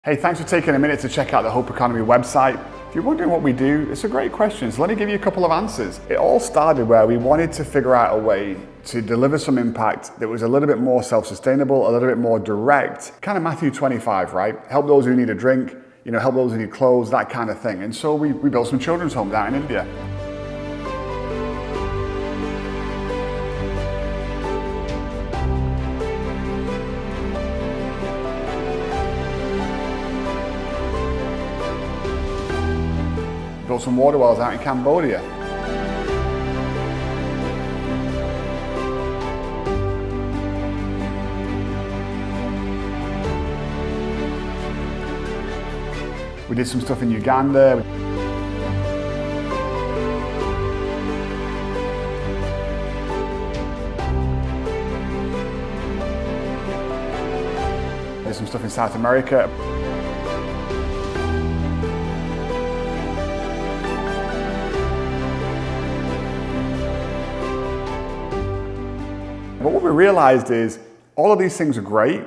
Hey, thanks for taking a minute to check out the Hope Economy website. If you're wondering what we do, it's a great question, so let me give you a couple of answers. It all started where we wanted to figure out a way to deliver some impact that was a little bit more self-sustainable, a little bit more direct, kind of Matthew 25, right? Help those who need a drink, help those who need clothes, that kind of thing. And so we built some children's homes out in India. Built some water wells out in Cambodia. We did some stuff in Uganda. We did some stuff in South America. But what we realized is all of these things are great,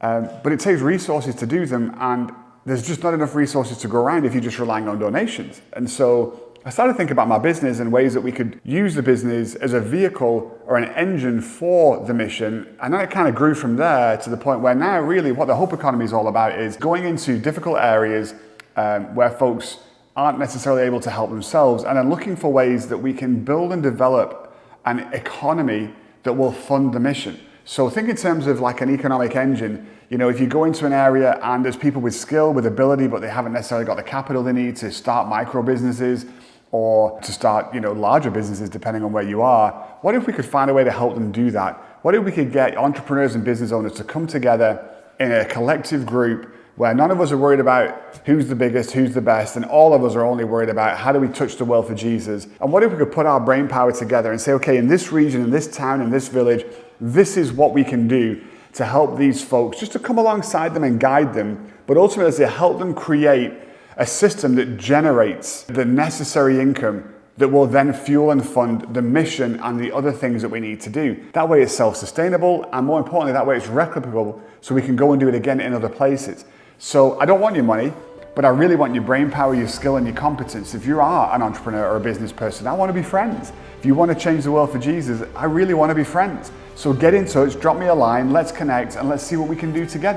but it takes resources to do them, and there's just not enough resources to go around if you're just relying on donations. And so I started thinking about my business and ways that we could use the business as a vehicle or an engine for the mission. And then it kind of grew from there to the point where now really what the Hope Economy is all about is going into difficult areas where folks aren't necessarily able to help themselves, and then looking for ways that we can build and develop an economy that will fund the mission. So think in terms of like an economic engine. If you go into an area and there's people with skill, with ability, but they haven't necessarily got the capital they need to start micro businesses or to start, larger businesses, depending on where you are. What if we could find a way to help them do that? What if we could get entrepreneurs and business owners to come together in a collective group where none of us are worried about who's the biggest, who's the best, and all of us are only worried about how do we touch the world for Jesus? And what if we could put our brain power together and say, okay, in this region, in this town, in this village, this is what we can do to help these folks, just to come alongside them and guide them, but ultimately to help them create a system that generates the necessary income that will then fuel and fund the mission and the other things that we need to do. That way it's self-sustainable, and more importantly, that way it's replicable, so we can go and do it again in other places. So I don't want your money, but I really want your brain power, your skill, and your competence. If you are an entrepreneur or a business person, I want to be friends. If you want to change the world for Jesus, I really want to be friends. So get in touch, drop me a line, let's connect, and let's see what we can do together.